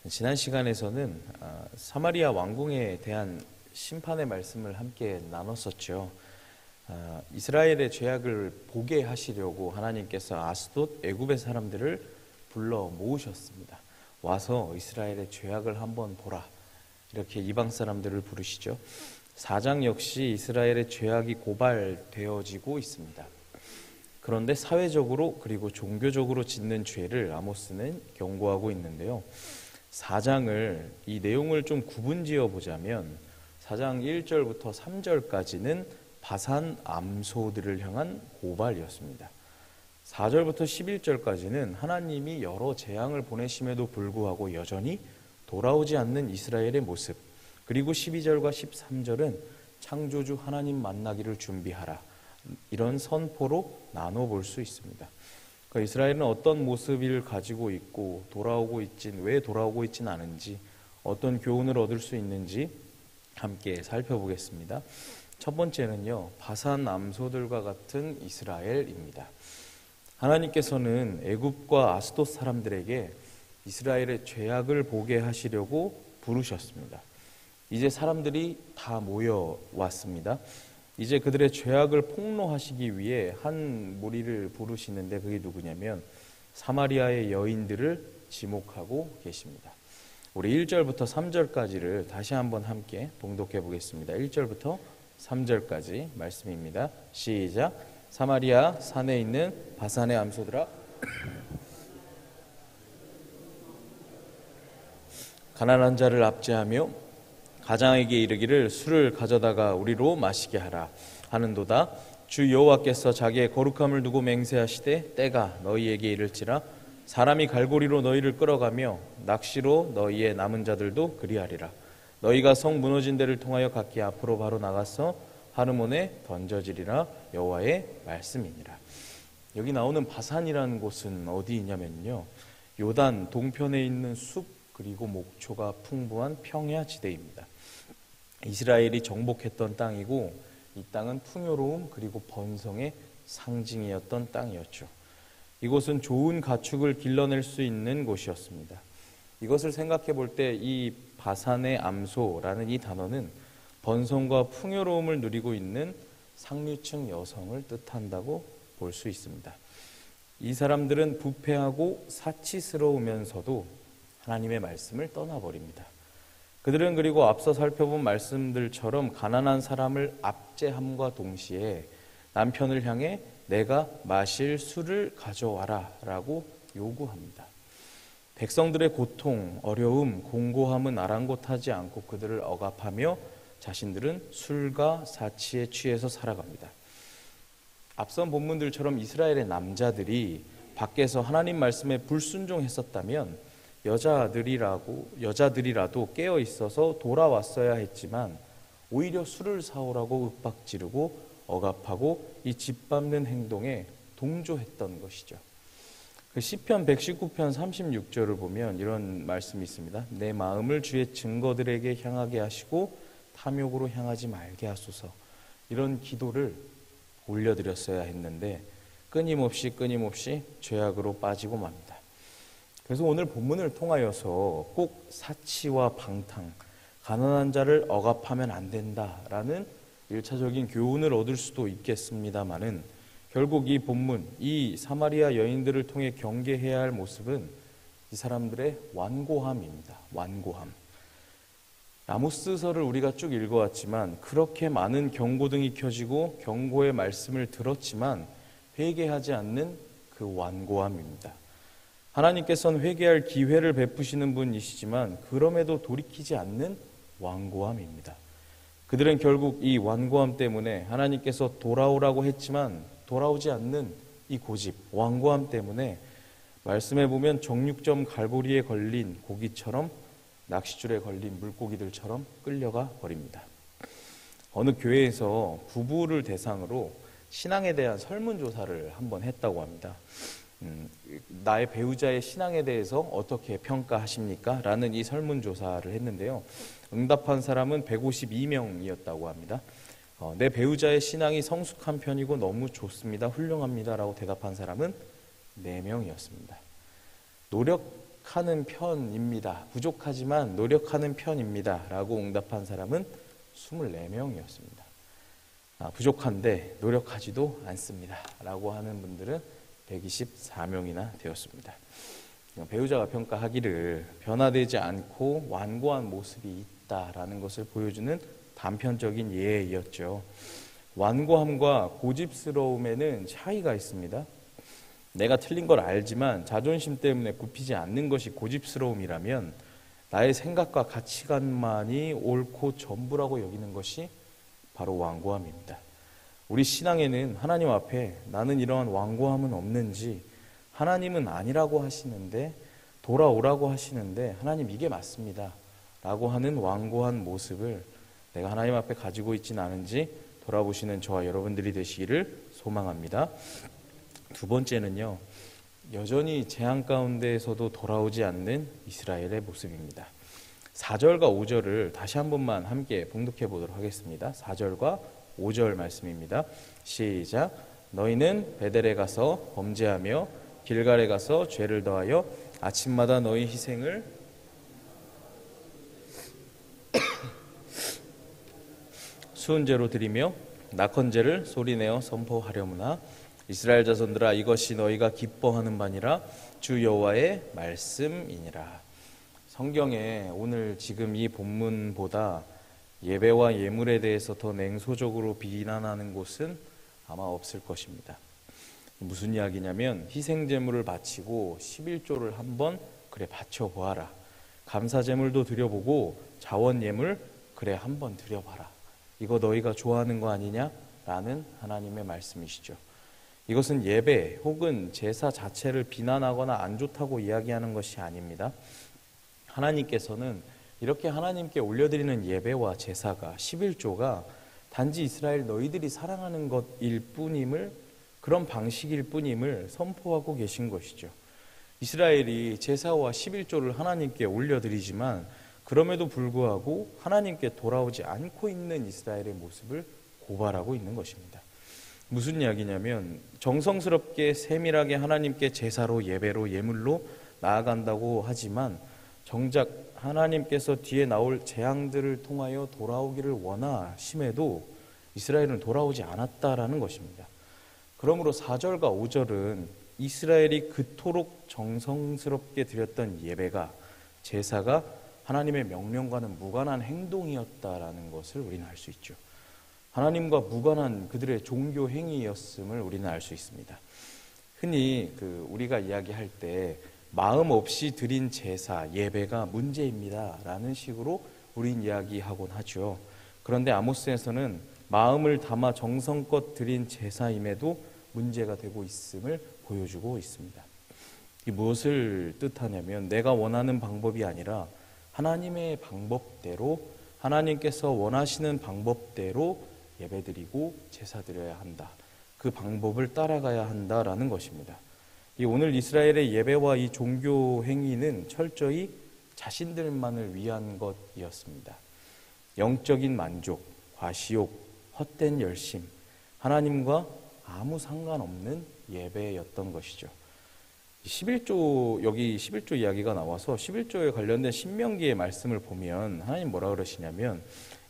지난 시간에서는 사마리아 왕궁에 대한 심판의 말씀을 함께 나눴었죠. 이스라엘의 죄악을 보게 하시려고 하나님께서 아스돗 애굽의 사람들을 불러 모으셨습니다. 와서 이스라엘의 죄악을 한번 보라, 이렇게 이방 사람들을 부르시죠. 4장 역시 이스라엘의 죄악이 고발되어지고 있습니다. 그런데 사회적으로 그리고 종교적으로 짓는 죄를 아모스는 경고하고 있는데요. 4장을 이 내용을 좀 구분지어 보자면 4장 1절부터 3절까지는 바산 암소들을 향한 고발이었습니다. 4절부터 11절까지는 하나님이 여러 재앙을 보내심에도 불구하고 여전히 돌아오지 않는 이스라엘의 모습, 그리고 12절과 13절은 창조주 하나님 만나기를 준비하라, 이런 선포로 나눠볼 수 있습니다. 그러니까 이스라엘은 어떤 모습을 가지고 있고 왜 돌아오고 있진 않은지, 어떤 교훈을 얻을 수 있는지 함께 살펴보겠습니다. 첫 번째는요, 바산 암소들과 같은 이스라엘입니다. 하나님께서는 애굽과 아스돗 사람들에게 이스라엘의 죄악을 보게 하시려고 부르셨습니다. 이제 사람들이 다 모여왔습니다. 이제 그들의 죄악을 폭로하시기 위해 한 무리를 부르시는데 그게 누구냐면 사마리아의 여인들을 지목하고 계십니다. 우리 1절부터 3절까지를 다시 한번 함께 봉독해 보겠습니다. 1절부터 3절까지 말씀입니다. 시작. 사마리아 산에 있는 바산의 암소들아, 가난한 자를 압제하며 가장에게 이르기를 술을 가져다가 우리로 마시게 하라 하는도다. 주 여호와께서 자기의 거룩함을 두고 맹세하시되 때가 너희에게 이를지라. 사람이 갈고리로 너희를 끌어가며 낚시로 너희의 남은 자들도 그리하리라. 너희가 성 무너진 데를 통하여 각기 앞으로 바로 나가서 하르몬에 던져지리라. 여호와의 말씀이니라. 여기 나오는 바산이라는 곳은 어디냐면요, 요단 동편에 있는 숲 그리고 목초가 풍부한 평야 지대입니다. 이스라엘이 정복했던 땅이고, 이 땅은 풍요로움 그리고 번성의 상징이었던 땅이었죠. 이곳은 좋은 가축을 길러낼 수 있는 곳이었습니다. 이것을 생각해 볼 때 이 바산의 암소라는 이 단어는 번성과 풍요로움을 누리고 있는 상류층 여성을 뜻한다고 볼 수 있습니다. 이 사람들은 부패하고 사치스러우면서도 하나님의 말씀을 떠나버립니다. 그들은 그리고 앞서 살펴본 말씀들처럼 가난한 사람을 압제함과 동시에 남편을 향해 내가 마실 술을 가져와라 라고 요구합니다. 백성들의 고통, 어려움, 공고함은 아랑곳하지 않고 그들을 억압하며 자신들은 술과 사치에 취해서 살아갑니다. 앞선 본문들처럼 이스라엘의 남자들이 밖에서 하나님 말씀에 불순종했었다면 여자들이라도 깨어 있어서 돌아왔어야 했지만 오히려 술을 사오라고 윽박지르고 억압하고 이 짓밟는 행동에 동조했던 것이죠. 그 시편 119편 36절을 보면 이런 말씀이 있습니다. 내 마음을 주의 증거들에게 향하게 하시고 탐욕으로 향하지 말게 하소서. 이런 기도를 올려드렸어야 했는데 끊임없이 죄악으로 빠지고 맙니다. 그래서 오늘 본문을 통하여서 꼭 사치와 방탕, 가난한 자를 억압하면 안 된다라는 1차적인 교훈을 얻을 수도 있겠습니다마는 결국 이 본문, 이 사마리아 여인들을 통해 경계해야 할 모습은 이 사람들의 완고함입니다. 완고함. 아모스서를 우리가 쭉 읽어왔지만 그렇게 많은 경고등이 켜지고 경고의 말씀을 들었지만 회개하지 않는 그 완고함입니다. 하나님께서는 회개할 기회를 베푸시는 분이시지만 그럼에도 돌이키지 않는 완고함입니다. 그들은 결국 이 완고함 때문에 하나님께서 돌아오라고 했지만 돌아오지 않는 이 고집, 완고함 때문에 말씀해 보면 정육점 갈고리에 걸린 고기처럼, 낚싯줄에 걸린 물고기들처럼 끌려가 버립니다. 어느 교회에서 부부를 대상으로 신앙에 대한 설문조사를 한번 했다고 합니다. 나의 배우자의 신앙에 대해서 어떻게 평가하십니까? 라는 이 설문조사를 했는데요. 응답한 사람은 152명이었다고 합니다. 내 배우자의 신앙이 성숙한 편이고 너무 좋습니다. 훌륭합니다. 라고 대답한 사람은 4명이었습니다. 노력하는 편입니다. 부족하지만 노력하는 편입니다. 라고 응답한 사람은 24명이었습니다. 부족한데 노력하지도 않습니다. 라고 하는 분들은 124명이나 되었습니다. 배우자가 평가하기를 변화되지 않고 완고한 모습이 있다라는 것을 보여주는 단편적인 예이었죠. 완고함과 고집스러움에는 차이가 있습니다. 내가 틀린 걸 알지만 자존심 때문에 굽히지 않는 것이 고집스러움이라면 나의 생각과 가치관만이 옳고 전부라고 여기는 것이 바로 완고함입니다. 우리 신앙에는 하나님 앞에 나는 이러한 완고함은 없는지, 하나님은 아니라고 하시는데 돌아오라고 하시는데 하나님 이게 맞습니다 라고 하는 완고한 모습을 내가 하나님 앞에 가지고 있지는 않은지 돌아보시는 저와 여러분들이 되시기를 소망합니다. 두 번째는요, 여전히 재앙 가운데에서도 돌아오지 않는 이스라엘의 모습입니다. 4절과 5절을 다시 한 번만 함께 봉독해 보도록 하겠습니다. 4절과 5절 말씀입니다. 시작. 너희는 베델에 가서 범죄하며 길갈에 가서 죄를 더하여 아침마다 너희 희생을 수은제로 드리며 낙헌제를 소리내어 선포하려무나 이스라엘 자손들아 이것이 너희가 기뻐하는 바니라 주 여호와의 말씀이니라. 성경에 오늘 지금 이 본문보다 예배와 예물에 대해서 더 냉소적으로 비난하는 곳은 아마 없을 것입니다. 무슨 이야기냐면 희생제물을 바치고 11조를 한번 그래 바쳐보아라. 감사제물도 드려보고 자원예물 그래 한번 드려봐라. 이거 너희가 좋아하는 거 아니냐? 라는 하나님의 말씀이시죠. 이것은 예배 혹은 제사 자체를 비난하거나 안 좋다고 이야기하는 것이 아닙니다. 하나님께서는 이렇게 하나님께 올려드리는 예배와 제사가 11조가 단지 이스라엘 너희들이 사랑하는 것일 뿐임을, 그런 방식일 뿐임을 선포하고 계신 것이죠. 이스라엘이 제사와 11조를 하나님께 올려드리지만 그럼에도 불구하고 하나님께 돌아오지 않고 있는 이스라엘의 모습을 고발하고 있는 것입니다. 무슨 이야기냐면 정성스럽게 세밀하게 하나님께 제사로 예배로 예물로 나아간다고 하지만 정작 하나님께서 뒤에 나올 재앙들을 통하여 돌아오기를 원하심에도 이스라엘은 돌아오지 않았다라는 것입니다. 그러므로 4절과 5절은 이스라엘이 그토록 정성스럽게 드렸던 예배가, 제사가 하나님의 명령과는 무관한 행동이었다라는 것을 우리는 알 수 있죠. 하나님과 무관한 그들의 종교 행위였음을 우리는 알 수 있습니다. 흔히 우리가 이야기할 때 마음 없이 드린 제사, 예배가 문제입니다 라는 식으로 우린 이야기하곤 하죠. 그런데 아모스에서는 마음을 담아 정성껏 드린 제사임에도 문제가 되고 있음을 보여주고 있습니다. 이 무엇을 뜻하냐면 내가 원하는 방법이 아니라 하나님의 방법대로, 하나님께서 원하시는 방법대로 예배드리고 제사드려야 한다. 그 방법을 따라가야 한다라는 것입니다. 이 오늘 이스라엘의 예배와 이 종교 행위는 철저히 자신들만을 위한 것이었습니다. 영적인 만족, 과시욕, 헛된 열심, 하나님과 아무 상관없는 예배였던 것이죠. 11조, 여기 11조 이야기가 나와서 11조에 관련된 신명기의 말씀을 보면 하나님 뭐라 그러시냐면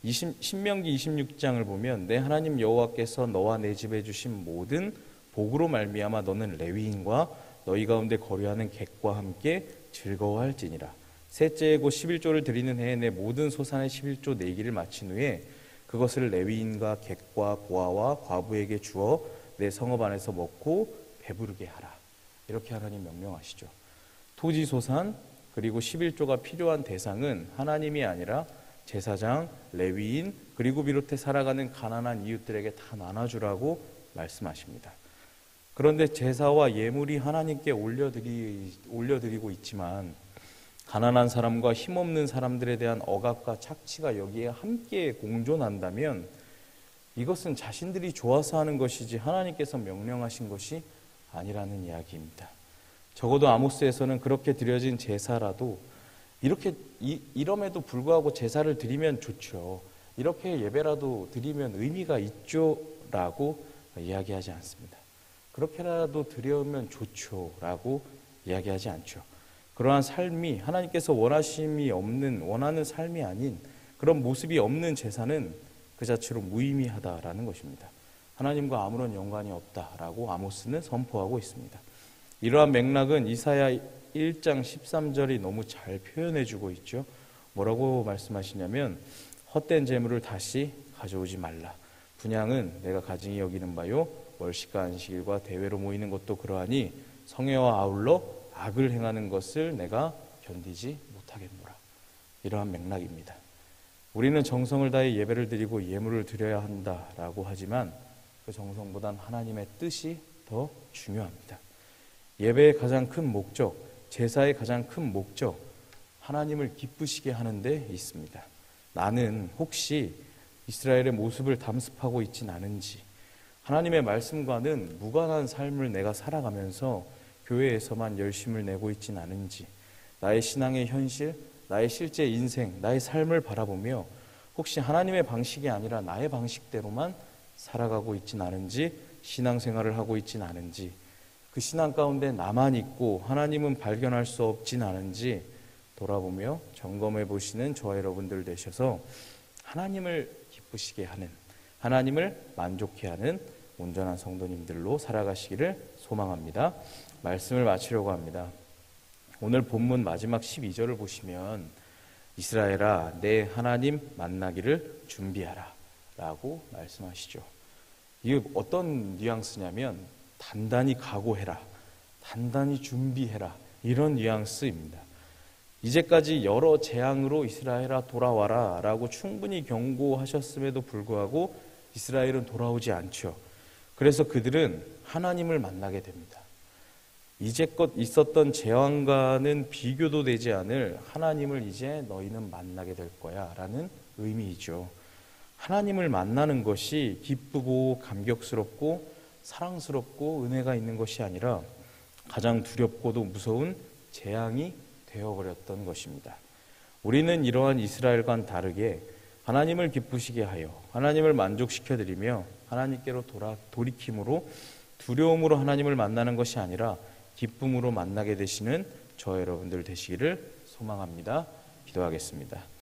신명기 26장을 보면 내 하나님 여호와께서 너와 내 집에 주신 모든 복으로 말미암아 너는 레위인과 너희 가운데 거류하는 객과 함께 즐거워할지니라. 셋째에 곧 11조를 드리는 해에 내 모든 소산의 11조 내기를 마친 후에 그것을 레위인과 객과 고아와 과부에게 주어 내 성읍 안에서 먹고 배부르게 하라. 이렇게 하나님 명령하시죠. 토지 소산 그리고 11조가 필요한 대상은 하나님이 아니라 제사장, 레위인 그리고 비롯해 살아가는 가난한 이웃들에게 다 나눠주라고 말씀하십니다. 그런데 제사와 예물이 하나님께 올려드리고 있지만 가난한 사람과 힘없는 사람들에 대한 억압과 착취가 여기에 함께 공존한다면 이것은 자신들이 좋아서 하는 것이지 하나님께서 명령하신 것이 아니라는 이야기입니다. 적어도 아모스에서는 그렇게 드려진 제사라도 이럼에도 불구하고 제사를 드리면 좋죠. 이렇게 예배라도 드리면 의미가 있죠 라고 이야기하지 않습니다. 그렇게라도 드리면 좋죠 라고 이야기하지 않죠. 그러한 삶이 하나님께서 원하는 삶이 아닌 그런 모습이 없는 제사는 그 자체로 무의미하다라는 것입니다. 하나님과 아무런 연관이 없다라고 아모스는 선포하고 있습니다. 이러한 맥락은 이사야 1장 13절이 너무 잘 표현해주고 있죠. 뭐라고 말씀하시냐면 헛된 재물을 다시 가져오지 말라. 분향은 내가 가증히 여기는 바요 월식과 안식일과 대회로 모이는 것도 그러하니 성회와 아울러 악을 행하는 것을 내가 견디지 못하겠노라. 이러한 맥락입니다. 우리는 정성을 다해 예배를 드리고 예물을 드려야 한다라고 하지만 그 정성보단 하나님의 뜻이 더 중요합니다. 예배의 가장 큰 목적, 제사의 가장 큰 목적, 하나님을 기쁘시게 하는 데 있습니다. 나는 혹시 이스라엘의 모습을 담습하고 있진 않은지, 하나님의 말씀과는 무관한 삶을 내가 살아가면서 교회에서만 열심을 내고 있진 않은지, 나의 신앙의 현실, 나의 실제 인생, 나의 삶을 바라보며 혹시 하나님의 방식이 아니라 나의 방식대로만 살아가고 있진 않은지, 신앙생활을 하고 있진 않은지, 그 신앙 가운데 나만 있고 하나님은 발견할 수 없진 않은지 돌아보며 점검해 보시는 저와 여러분들 되셔서 하나님을 기쁘시게 하는, 하나님을 만족해 하는 온전한 성도님들로 살아가시기를 소망합니다. 말씀을 마치려고 합니다. 오늘 본문 마지막 12절을 보시면 이스라엘아 내 하나님 만나기를 준비하라 라고 말씀하시죠. 이게 어떤 뉘앙스냐면 단단히 각오해라, 단단히 준비해라, 이런 뉘앙스입니다. 이제까지 여러 재앙으로 이스라엘아 돌아와라 라고 충분히 경고하셨음에도 불구하고 이스라엘은 돌아오지 않죠. 그래서 그들은 하나님을 만나게 됩니다. 이제껏 있었던 재앙과는 비교도 되지 않을 하나님을 이제 너희는 만나게 될 거야 라는 의미이죠. 하나님을 만나는 것이 기쁘고 감격스럽고 사랑스럽고 은혜가 있는 것이 아니라 가장 두렵고도 무서운 재앙이 되어버렸던 것입니다. 우리는 이러한 이스라엘과는 다르게 하나님을 기쁘시게 하여 하나님을 만족시켜드리며 하나님께로 돌이킴으로 두려움으로 하나님을 만나는 것이 아니라 기쁨으로 만나게 되시는 저 여러분들 되시기를 소망합니다. 기도하겠습니다.